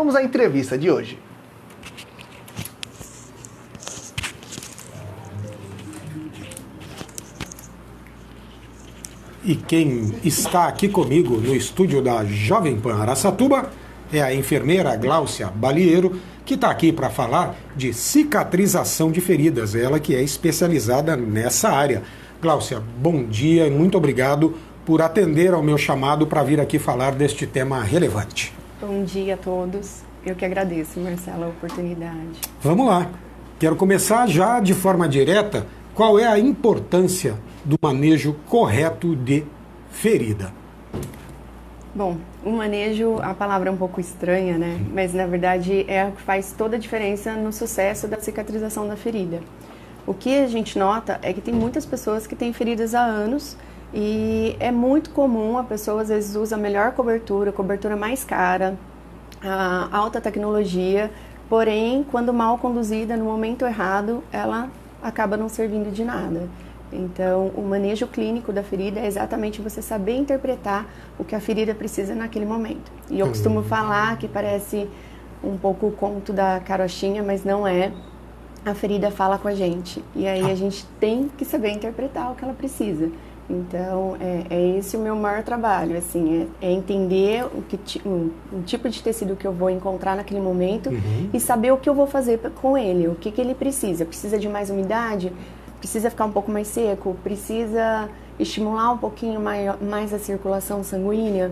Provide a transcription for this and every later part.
Vamos à entrevista de hoje. E quem está aqui comigo no estúdio da Jovem Pan Araçatuba é a enfermeira Gláucia Balieiro, que está aqui para falar de cicatrização de feridas, ela que é especializada nessa área. Gláucia, bom dia e muito obrigado por atender ao meu chamado para vir aqui falar deste tema relevante. Bom dia a todos. Eu que agradeço, Marcelo, a oportunidade. Vamos lá. Quero começar já de forma direta. Qual é a importância do manejo correto de ferida? Bom, o manejo, a palavra é um pouco estranha, né? Mas na verdade é o que faz toda a diferença no sucesso da cicatrização da ferida. O que a gente nota é que tem muitas pessoas que têm feridas há anos e é muito comum a pessoa às vezes usa a melhor cobertura mais cara, a alta tecnologia, porém quando mal conduzida no momento errado, ela acaba não servindo de nada. Então, o manejo clínico da ferida é exatamente você saber interpretar o que a ferida precisa naquele momento. E eu costumo falar que parece um pouco o conto da carochinha, mas não é. A ferida fala com a gente. E aí a gente tem que saber interpretar o que ela precisa. Então, é esse o meu maior trabalho, assim, é entender o tipo de tecido que eu vou encontrar naquele momento e saber o que eu vou fazer com ele, o que ele precisa. Precisa de mais umidade? Precisa ficar um pouco mais seco? Precisa estimular um pouquinho mais a circulação sanguínea?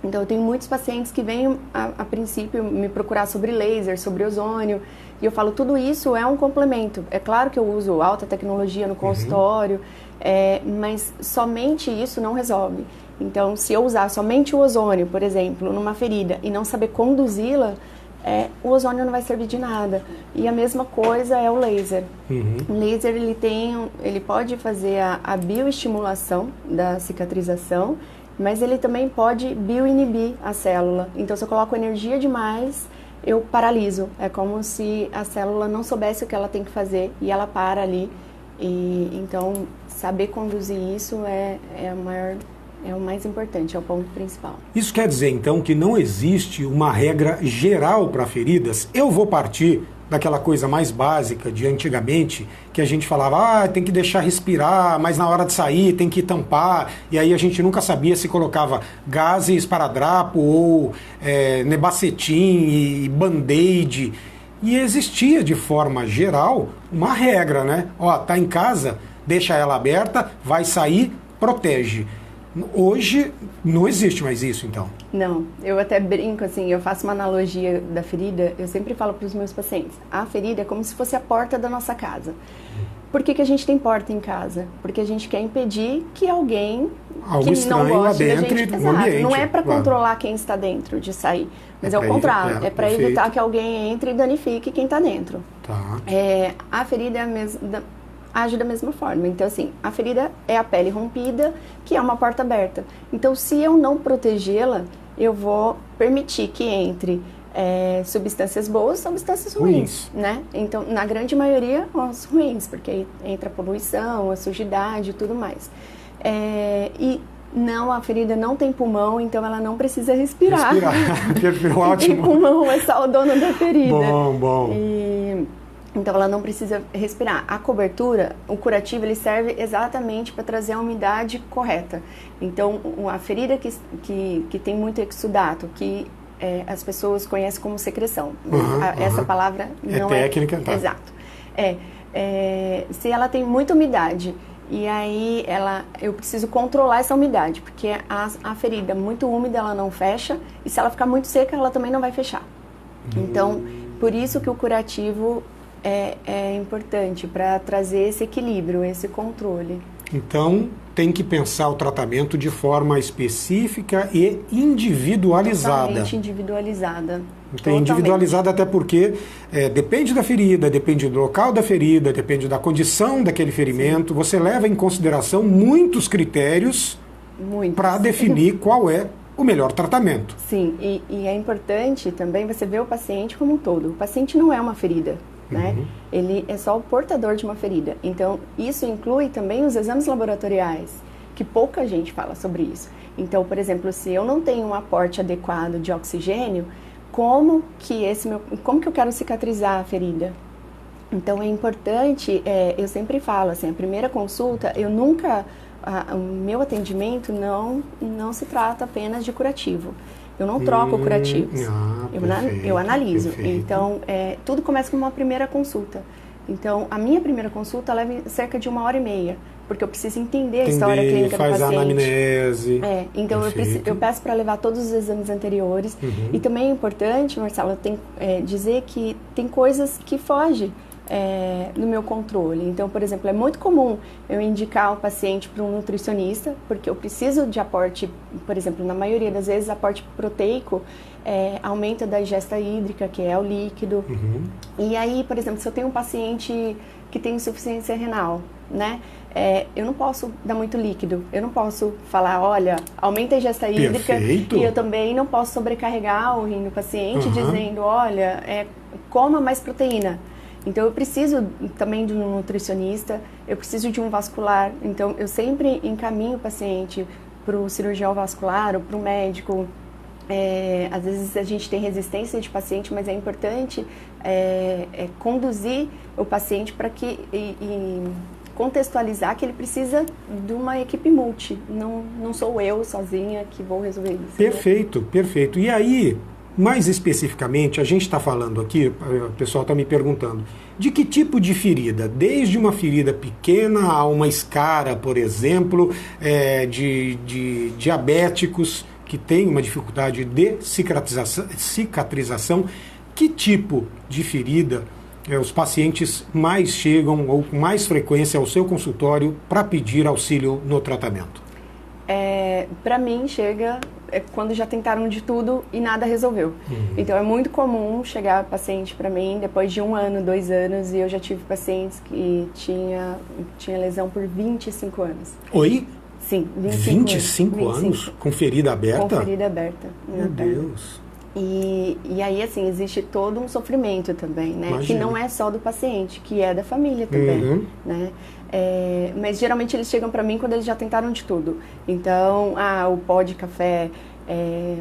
Então, eu tenho muitos pacientes que vêm, a princípio, me procurar sobre laser, sobre ozônio, e eu falo, tudo isso é um complemento. É claro que eu uso alta tecnologia no consultório, mas somente isso não resolve. Então, se eu usar somente o ozônio, por exemplo, numa ferida e não saber conduzi-la, o ozônio não vai servir de nada. E a mesma coisa é o laser. O laser ele pode fazer a bioestimulação da cicatrização, mas ele também pode bioinibir a célula. Então, se eu coloco energia demais, eu paraliso. É como se a célula não soubesse o que ela tem que fazer e ela para ali. Então, saber conduzir isso é o mais importante, é o ponto principal. Isso quer dizer, então, que não existe uma regra geral para feridas? Eu vou partir daquela coisa mais básica de antigamente, que a gente falava, tem que deixar respirar, mas na hora de sair tem que tampar, e aí a gente nunca sabia se colocava gaze, esparadrapo ou nebacetim e band-aid. E existia, de forma geral, uma regra, né? Tá em casa, deixa ela aberta, vai sair, protege. Hoje não existe mais isso, então? Não, eu até brinco assim, eu faço uma analogia da ferida, eu sempre falo para os meus pacientes, a ferida é como se fosse a porta da nossa casa. Por que a gente tem porta em casa? Porque a gente quer impedir que alguém que não gosta da gente... Exato, não é para controlar quem está dentro de sair, mas é o contrário, é para evitar que alguém entre e danifique quem está dentro. Tá. A ferida age da mesma forma. Então, assim, a ferida é a pele rompida, que é uma porta aberta. Então, se eu não protegê-la, eu vou permitir que entre substâncias boas, substâncias ruins, né? Então, na grande maioria, as ruins, porque entra a poluição, a sujidade e tudo mais. E não, a ferida não tem pulmão, então ela não precisa respirar. Perfeito, ótimo. E pulmão é só o dono da ferida. Bom. Então, ela não precisa respirar. A cobertura, o curativo, ele serve exatamente para trazer a umidade correta. Então, a ferida que tem muito exudato, que as pessoas conhecem como secreção. Essa palavra não é... técnica, tá? Exato. Se ela tem muita umidade, e aí eu preciso controlar essa umidade, porque a ferida muito úmida, ela não fecha, e se ela ficar muito seca, ela também não vai fechar. Então, por isso que o curativo é importante para trazer esse equilíbrio, esse controle. Então, tem que pensar o tratamento de forma específica e individualizada. Totalmente individualizada. Individualizada até porque depende da ferida, depende do local da ferida, depende da condição daquele ferimento. Sim. Você leva em consideração muitos critérios para definir qual é o melhor tratamento. Sim, e é importante também você ver o paciente como um todo. O paciente não é uma ferida. Né? Ele é só o portador de uma ferida. Então, isso inclui também os exames laboratoriais, que pouca gente fala sobre isso. Então, por exemplo, se eu não tenho um aporte adequado de oxigênio, como que eu quero cicatrizar a ferida. Então é importante, eu sempre falo assim, a primeira consulta, o meu atendimento não se trata apenas de curativo. Eu não troco curativos, eu analiso. Perfeito. Então, tudo começa com uma primeira consulta. Então, a minha primeira consulta leva cerca de 1h30, porque eu preciso entender a história clínica do paciente. Faz a anamnese. Então eu peço para levar todos os exames anteriores. E também é importante, Marcelo, dizer que tem coisas que fogem no meu controle. Então, por exemplo, é muito comum eu indicar o paciente para um nutricionista, porque eu preciso de aporte, por exemplo, na maioria das vezes, aporte proteico aumenta da ingesta hídrica, que é o líquido. E aí, por exemplo, se eu tenho um paciente que tem insuficiência renal, né? Eu não posso dar muito líquido, eu não posso falar, olha, aumenta a ingesta hídrica. Perfeito. E eu também não posso sobrecarregar o rim do paciente dizendo, olha, coma mais proteína. Então, eu preciso também de um nutricionista, eu preciso de um vascular. Então, eu sempre encaminho o paciente para o cirurgião vascular ou para o médico. Às vezes a gente tem resistência de paciente, mas é importante conduzir o paciente para que contextualizar que ele precisa de uma equipe multi. Não sou eu sozinha que vou resolver isso. Perfeito, né? Perfeito. E aí, mais especificamente, a gente está falando aqui, o pessoal está me perguntando, de que tipo de ferida? Desde uma ferida pequena a uma escara, por exemplo, de diabéticos que têm uma dificuldade de cicatrização. Que tipo de ferida os pacientes mais chegam ou com mais frequência ao seu consultório para pedir auxílio no tratamento? Para mim, chega quando já tentaram de tudo e nada resolveu. Então, é muito comum chegar paciente para mim depois de 1 ano, 2 anos, e eu já tive pacientes que tinha lesão por 25 anos. Oi? Sim, 25 anos? Com ferida aberta? Com ferida aberta. Meu Deus. E aí, assim, existe todo um sofrimento também, né? Imagina. Que não é só do paciente, que é da família também, né? Mas geralmente eles chegam para mim quando eles já tentaram de tudo. Então, o pó de café,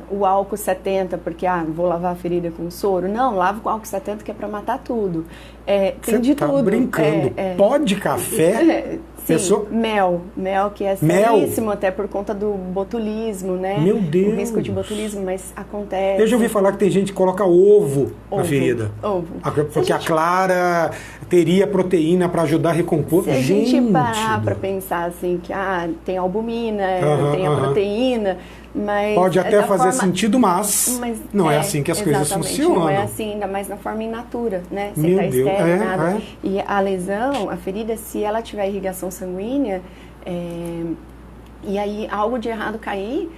o álcool 70, porque vou lavar a ferida com soro. Não, lavo com álcool 70 que é para matar tudo. Tem de tudo. Você tá brincando? Pó de café? Sim, mel que é seríssimo até por conta do botulismo, né? Meu Deus! O risco de botulismo, mas acontece. Eu já ouvi falar que tem gente que coloca ovo na ferida. Ovo. Porque a clara teria proteína para ajudar a recompor. Se a gente parar para pensar assim, que tem albumina, tem a proteína, mas... Pode até fazer sentido, mas não é assim que as coisas funcionam. Não é assim, ainda mais na forma in natura, né? Sem Meu estar Deus, estéril, nada. E a lesão, a ferida, se ela tiver irrigação sanguínea, e aí algo de errado cair,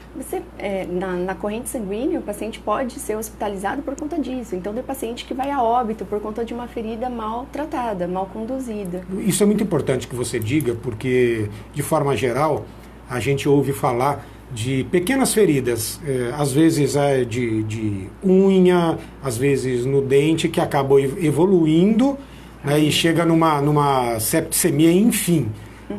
na corrente sanguínea, o paciente pode ser hospitalizado por conta disso. Então, tem paciente que vai a óbito por conta de uma ferida mal tratada, mal conduzida. Isso é muito importante que você diga, porque, de forma geral, a gente ouve falar de pequenas feridas, às vezes de unha, às vezes no dente, que acabam evoluindo, né, e chega numa septicemia, enfim.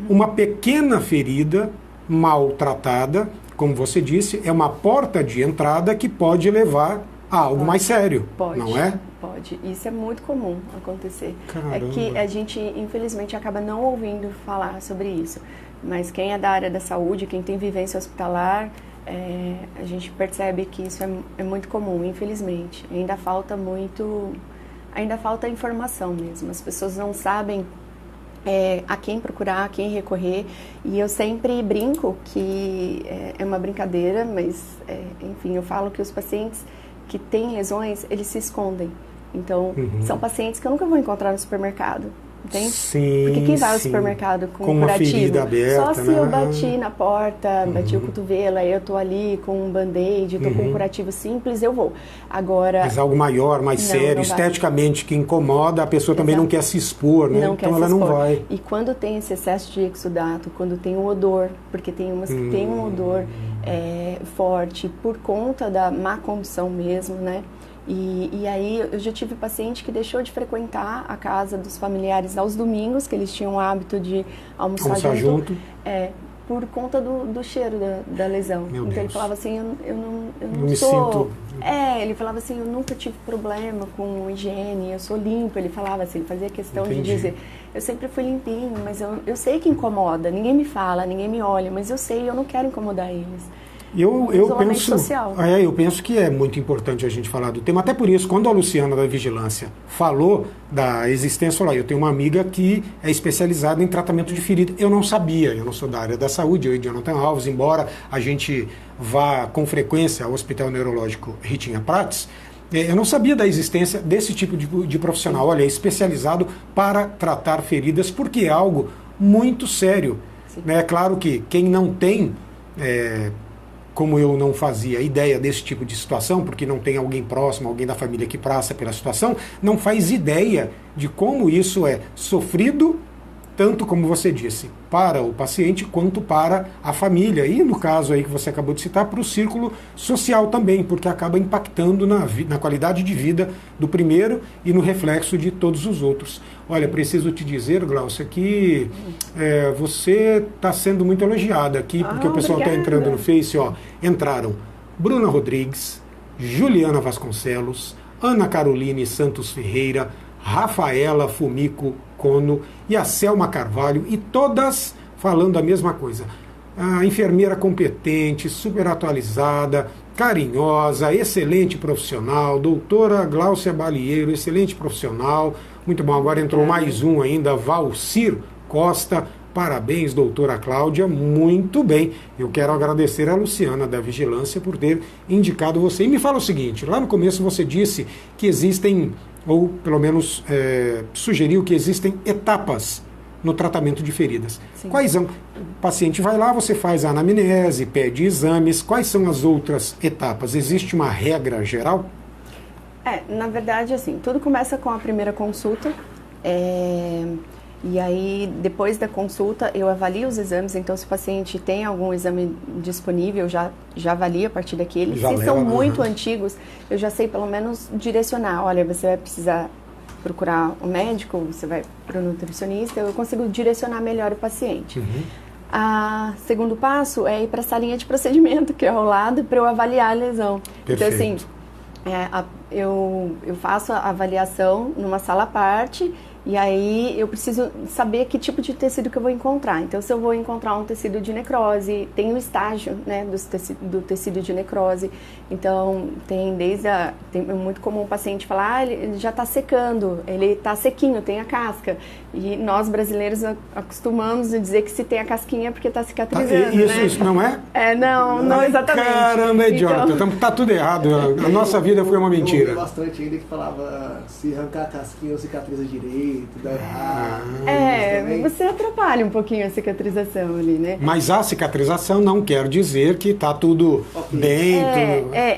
Uma pequena ferida mal tratada, como você disse, é uma porta de entrada que pode levar a algo mais sério, não é? Pode. Isso é muito comum acontecer. Caramba. É que a gente, infelizmente, acaba não ouvindo falar sobre isso. Mas quem é da área da saúde, quem tem vivência hospitalar, a gente percebe que isso é muito comum, infelizmente. Ainda falta informação mesmo. As pessoas não sabem a quem procurar, a quem recorrer. E eu sempre brinco que é uma brincadeira, mas, enfim, eu falo que os pacientes que têm lesões, eles se escondem. Então, são pacientes que eu nunca vou encontrar no supermercado. Entende? Sim, porque quem vai ao supermercado com um uma curativo? ferida aberta, Só se eu bati na porta, bati o cotovelo, aí eu tô ali com um band-aid, tô com um curativo simples, eu vou. Agora... Mas algo maior, mais sério, esteticamente, que incomoda, a pessoa também não quer se expor, né? Então ela não vai. E quando tem esse excesso de exudato, quando tem um odor, porque tem umas que tem um odor forte por conta da má condução mesmo, né? E aí eu já tive paciente que deixou de frequentar a casa dos familiares aos domingos, que eles tinham o hábito de almoçar junto. por conta do cheiro da lesão. Meu então Deus. ele falava assim, eu não me sou... sinto... ele falava assim, eu nunca tive problema com higiene, eu sou limpo. Ele falava assim, ele fazia questão Entendi. de dizer, eu sempre fui limpinho, mas eu sei que incomoda, ninguém me fala, ninguém me olha, mas eu sei, eu não quero incomodar eles. Eu Isolamento penso, social. eu penso que é muito importante a gente falar do tema, até por isso, quando a Luciana da Vigilância falou da existência, falou, eu tenho uma amiga que é especializada em tratamento de ferida. Eu não sabia, eu não sou da área da saúde, eu e Jonathan Alves, embora a gente vá com frequência ao Hospital Neurológico Ritinha Prates, eu não sabia da existência desse tipo de profissional, olha, especializado para tratar feridas, porque é algo muito sério. É claro que quem não tem... como eu não fazia ideia desse tipo de situação, porque não tem alguém próximo, alguém da família que passa pela situação, não faz ideia de como isso é sofrido, tanto como você disse, para o paciente quanto para a família. E no caso aí que você acabou de citar, para o círculo social também, porque acaba impactando na qualidade de vida do primeiro e no reflexo de todos os outros. Olha, preciso te dizer, Glaucia, que você está sendo muito elogiada aqui, porque o pessoal está entrando no Face, entraram Bruna Rodrigues, Juliana Vasconcelos, Ana Caroline Santos Ferreira, Rafaela Fumico Cono e a Selma Carvalho, e todas falando a mesma coisa. A enfermeira competente, super atualizada, carinhosa, excelente profissional, doutora Glaucia Balieiro, excelente profissional. Muito bom, agora entrou mais um ainda, Valcir Costa. Parabéns, doutora Cláudia, muito bem. Eu quero agradecer a Luciana da Vigilância por ter indicado você. E me fala o seguinte, lá no começo você disse que existem, ou pelo menos sugeriu que existem etapas no tratamento de feridas. Sim. Quais são? O paciente vai lá, você faz a anamnese, pede exames. Quais são as outras etapas? Existe uma regra geral? Na verdade, assim, tudo começa com a primeira consulta. E aí, depois da consulta, eu avalio os exames. Então, se o paciente tem algum exame disponível, eu já avalio a partir daquele. Se são muito antigos, eu já sei pelo menos direcionar. Olha, você vai precisar procurar um médico, você vai para o nutricionista, eu consigo direcionar melhor o paciente. O segundo passo é ir para a salinha de procedimento, que é ao lado, para eu avaliar a lesão. Perfeito. Então, assim, eu faço a avaliação numa sala à parte. E aí eu preciso saber que tipo de tecido que eu vou encontrar. Então, se eu vou encontrar um tecido de necrose, tem o estágio, né, do tecido de necrose. Então, é muito comum o paciente falar, ele já está secando, ele está sequinho, tem a casca. E nós brasileiros acostumamos a dizer que se tem a casquinha é porque está cicatrizando, né? Isso não é? Não exatamente. Caramba, idiota, então, tá tudo errado. A nossa vida foi uma mentira. Eu ouvi bastante ainda que falava se arrancar a casquinha ou cicatriza direito. Você atrapalha um pouquinho a cicatrização ali, né? Mas a cicatrização não quer dizer que está tudo bem.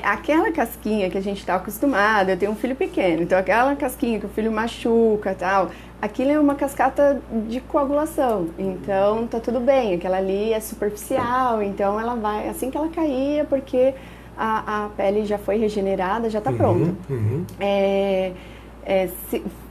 Aquela casquinha que a gente está acostumado, eu tenho um filho pequeno, então aquela casquinha que o filho machuca e tal, aquilo é uma cascata de coagulação, então tá tudo bem, aquela ali é superficial, então ela vai, assim que ela cair, porque a pele já foi regenerada, já está pronta.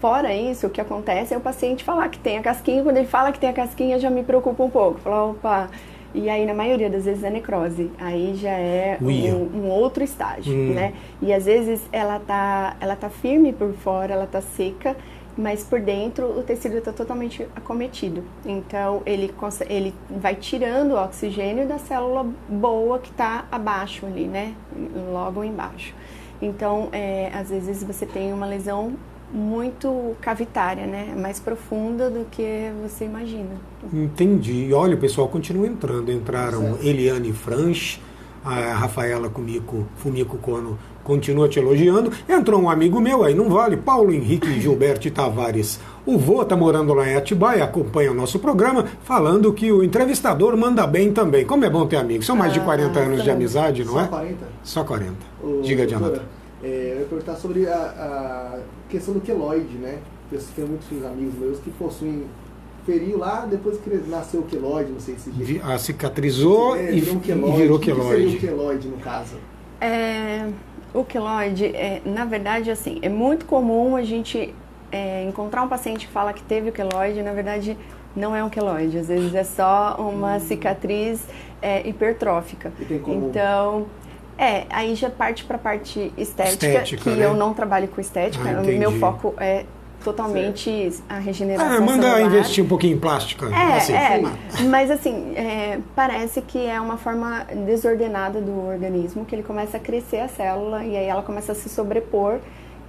Fora isso, o que acontece é o paciente falar que tem a casquinha. Quando ele fala que tem a casquinha, já me preocupa um pouco. Fala, opa. E aí, na maioria das vezes, é necrose. Aí já é um outro estágio, né? E às vezes ela tá firme por fora, ela tá seca, mas por dentro o tecido está totalmente acometido. Então, ele vai tirando o oxigênio da célula boa que está abaixo ali, né? Logo embaixo. Então, às vezes você tem uma lesão muito cavitária, né? Mais profunda do que você imagina. Entendi. E olha, o pessoal continua entrando. Entraram Eliane Franch, a Rafaela Fumico Cono continua te elogiando. Entrou um amigo meu aí, não vale, Paulo Henrique Gilberto Tavares. O vô tá morando lá em Atibaia, acompanha o nosso programa, falando que o entrevistador manda bem também. Como é bom ter amigos. São mais de 40 anos de amizade, não é? Só 40? Só 40. Diga, Jonathan. Eu ia perguntar sobre a questão do queloide, né? Eu tenho muitos amigos meus que possuem feriu lá, depois que nasceu o queloide, não sei se... Cicatrizou e virou queloide. O que seria o queloide, no caso? O queloide, na verdade, assim, é muito comum a gente encontrar um paciente que fala que teve o queloide. Na verdade, Não é um queloide, às vezes é só uma cicatriz hipertrófica. E tem como... Então, aí já parte para a parte estética que né? eu não trabalho com estética. O meu foco é totalmente a regeneração manda celular. investir um pouquinho em plástica. Mas assim, parece que é uma forma desordenada do organismo, que ele começa a crescer a célula e aí ela começa a se sobrepor.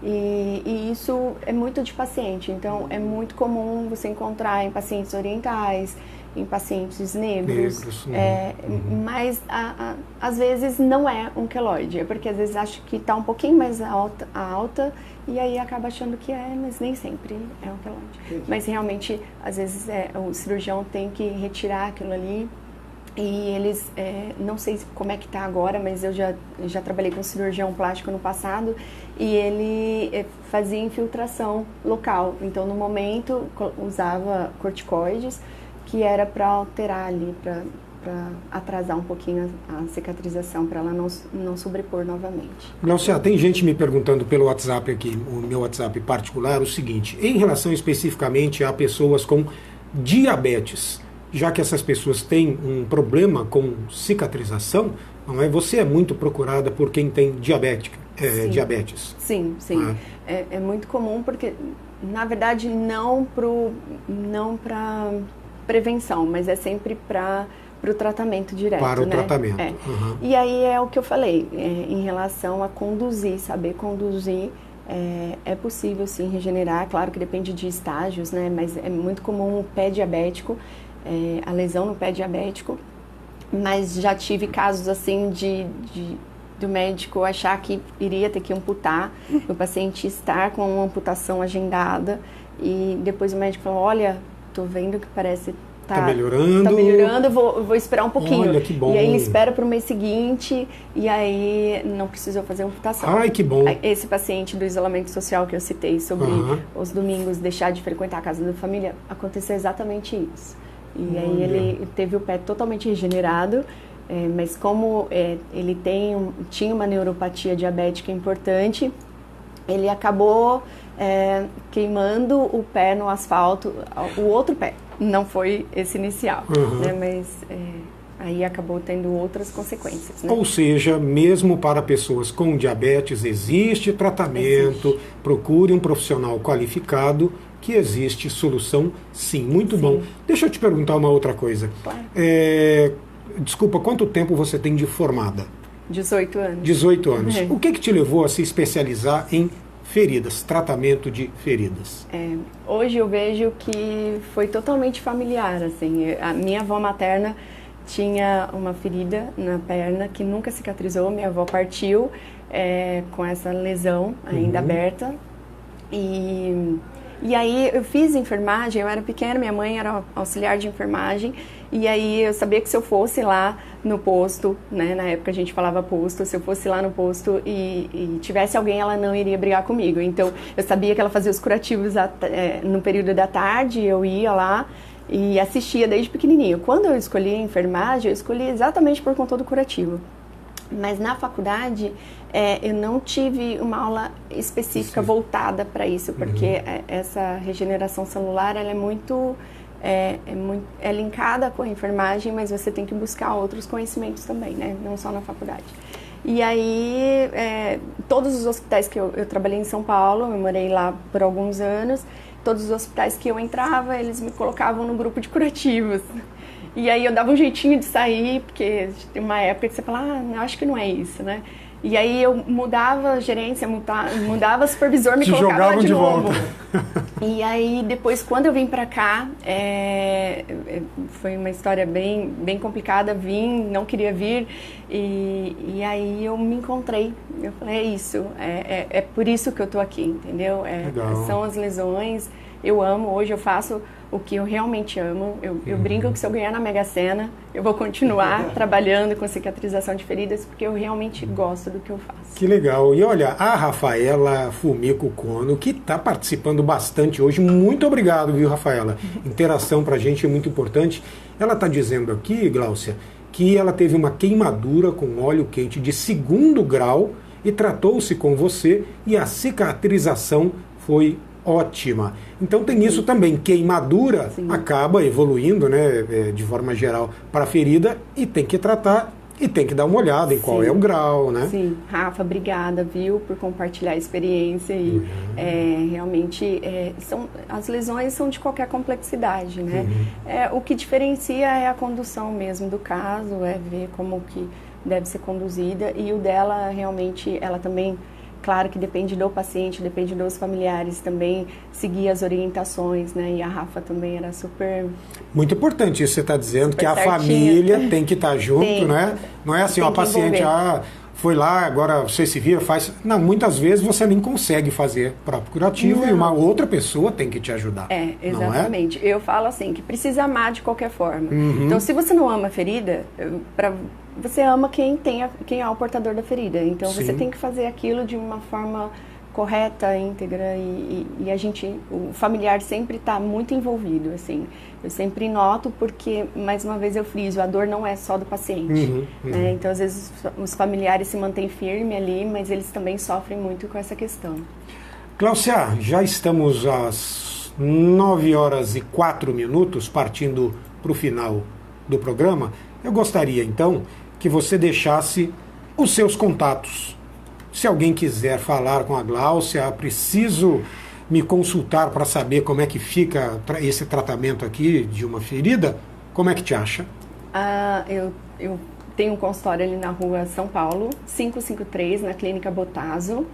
E isso é muito de paciente, então é muito comum você encontrar em pacientes orientais, em pacientes negros, mas às vezes não é um queloide, é porque às vezes acha que está um pouquinho mais alta e aí acaba achando que mas nem sempre é um queloide. Mas realmente, às vezes o cirurgião tem que retirar aquilo ali. E eles, não sei como é que está agora, mas eu já trabalhei com um cirurgião plástico no passado e ele fazia infiltração local. Então, no momento, usava corticoides, que era para alterar ali, para atrasar um pouquinho a cicatrização, para ela não sobrepor novamente. Glaucia, tem gente me perguntando pelo WhatsApp aqui, o meu WhatsApp particular, o seguinte, em relação especificamente a pessoas com diabetes, já que essas pessoas têm um problema com cicatrização, não é? Você é muito procurada por quem tem diabetes. Sim. É muito comum porque, na verdade, não para prevenção, mas é sempre para o tratamento direto. Para o né? tratamento. E aí é o que eu falei, em relação a conduzir, saber conduzir. É possível sim regenerar, claro que depende de estágios, né? Mas é muito comum o pé diabético, a lesão no pé diabético, mas já tive casos assim do médico achar que iria ter que amputar, o paciente estar com uma amputação agendada e depois o médico falou, olha, tô vendo que parece tá melhorando, vou esperar um pouquinho. Olha, que bom. E aí ele espera para o mês seguinte e aí não precisou fazer amputação. Ai, que bom. Esse paciente do isolamento social que eu citei sobre os domingos deixar de frequentar a casa da família, aconteceu exatamente isso. E aí ele teve o pé totalmente regenerado, mas como ele tinha uma neuropatia diabética importante, ele acabou queimando o pé no asfalto, o outro pé, não foi esse inicial, né? Mas aí acabou tendo outras consequências. Né? Ou seja, mesmo para pessoas com diabetes existe tratamento, procure um profissional qualificado, que existe solução, sim. Muito bom. Deixa eu te perguntar uma outra coisa. Claro. Desculpa, quanto tempo você tem de formada? 18 anos. 18 anos. O que te levou a se especializar em feridas, tratamento de feridas? Hoje eu vejo que foi totalmente familiar. Assim. A minha avó materna tinha uma ferida na perna que nunca cicatrizou. Minha avó partiu com essa lesão ainda aberta. E aí eu fiz enfermagem, eu era pequena, minha mãe era auxiliar de enfermagem, e aí eu sabia que se eu fosse lá no posto, né, na época a gente falava posto, se eu fosse lá no posto e tivesse alguém, ela não iria brigar comigo. Então eu sabia que ela fazia os curativos no período da tarde, eu ia lá e assistia desde pequenininho. Quando eu escolhi a enfermagem, eu escolhi exatamente por conta do curativo. Mas na faculdade eu não tive uma aula específica voltada para isso, porque essa regeneração celular ela é linkada com a enfermagem, mas você tem que buscar outros conhecimentos também, né? Não só na faculdade. E aí, todos os hospitais que eu trabalhei em São Paulo, eu morei lá por alguns anos, todos os hospitais que eu entrava, eles me colocavam no grupo de curativos. E aí eu dava um jeitinho de sair, porque tem uma época que você fala, eu acho que não é isso, né? E aí eu mudava a gerência, mudava supervisor, me colocava lá de novo. E aí depois, quando eu vim pra cá, foi uma história bem complicada, não queria vir, e aí eu me encontrei. Eu falei, é isso, é por isso que eu tô aqui, entendeu? São as lesões, eu amo, hoje eu faço o que eu realmente amo. Eu brinco que se eu ganhar na Mega Sena, eu vou continuar trabalhando com cicatrização de feridas, porque eu realmente gosto do que eu faço. Que legal. E olha, a Rafaela Fumico Kono, que está participando bastante hoje, muito obrigado, viu, Rafaela? Interação para a gente é muito importante. Ela está dizendo aqui, Glaucia, que ela teve uma queimadura com óleo quente de 2º grau e tratou-se com você e a cicatrização foi ótima. Então tem isso também, queimadura acaba evoluindo, né, de forma geral para a ferida e tem que tratar e tem que dar uma olhada em qual é o grau, né? Sim, Rafa, obrigada, viu, por compartilhar a experiência e realmente as lesões são de qualquer complexidade, né? O que diferencia é a condução mesmo do caso, é ver como que deve ser conduzida e o dela realmente, ela também, claro que depende do paciente, depende dos familiares também, seguir as orientações, né? E a Rafa também era super... Muito importante isso que você está dizendo, que a certinha. Família tem que estar junto, Tem. né? Não é assim, Tem uma que paciente, envolver. foi lá, agora você se vira, faz... Não, muitas vezes você nem consegue fazer próprio curativo e uma outra pessoa tem que te ajudar. Exatamente. Eu falo assim, que precisa amar de qualquer forma. Então, se você não ama a ferida, você ama quem é o portador da ferida. Então, você tem que fazer aquilo de uma forma correta, íntegra e o familiar sempre está muito envolvido, assim. Eu sempre noto porque, mais uma vez eu friso, a dor não é só do paciente. Né? Então, às vezes, os familiares se mantêm firmes ali, mas eles também sofrem muito com essa questão. Cláucia, já estamos às 9h04, partindo para o final do programa. Eu gostaria, então, que você deixasse os seus contatos. Se alguém quiser falar com a Gláucia, preciso me consultar para saber como é que fica esse tratamento aqui de uma ferida, como é que te acha? Eu tenho um consultório ali na rua São Paulo, 553, na Clínica Botazo.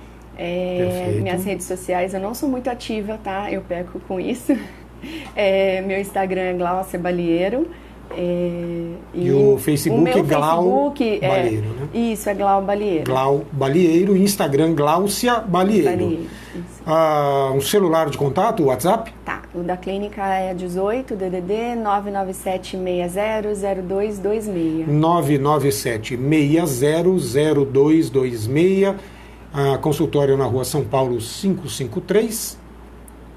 Minhas redes sociais, eu não sou muito ativa, tá? Eu peco com isso. Meu Instagram é Gláucia Balieiro. E o Facebook é Glau Balieiro, né? Isso, é Glau Balieiro. Glau Balieiro, Instagram Gláucia Balieiro. Um celular de contato, WhatsApp? Tá, o da clínica é 18 DDD 997600226. 997600226. Consultório na rua São Paulo 553.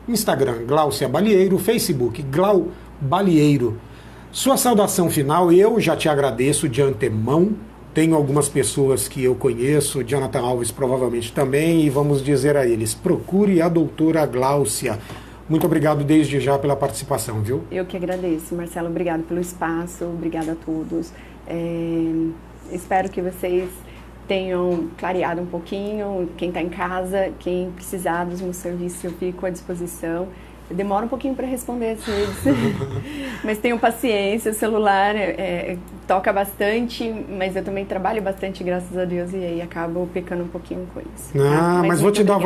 Instagram Gláucia Balieiro, Facebook Glau Balieiro. Sua saudação final, eu já te agradeço de antemão. Tenho algumas pessoas que eu conheço, Jonathan Alves provavelmente também, e vamos dizer a eles, procure a doutora Gláucia. Muito obrigado desde já pela participação, viu? Eu que agradeço, Marcelo, obrigado pelo espaço, obrigado a todos. Espero que vocês tenham clareado um pouquinho, quem está em casa, quem precisar dos meus serviços, eu fico à disposição. Demora um pouquinho para responder às vezes, mas tenham paciência, o celular toca bastante, mas eu também trabalho bastante, graças a Deus, e aí acabo pecando um pouquinho com isso. Mas vou te dar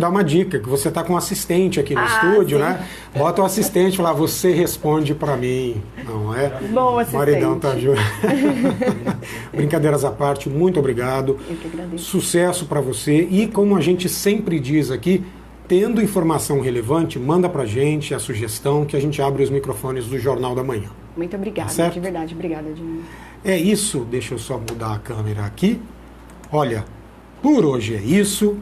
uma dica, que você está com um assistente aqui no estúdio, sim, né? Bota o assistente e fala, você responde para mim, não é? Bom assistente. Maridão tá ajudando. Brincadeiras à parte, muito obrigado. Eu que agradeço. Sucesso para você e, como a gente sempre diz aqui, tendo informação relevante, manda pra gente a sugestão que a gente abre os microfones do Jornal da Manhã. Muito obrigada, certo? De verdade, obrigada. É isso, deixa eu só mudar a câmera aqui. Olha, por hoje é isso.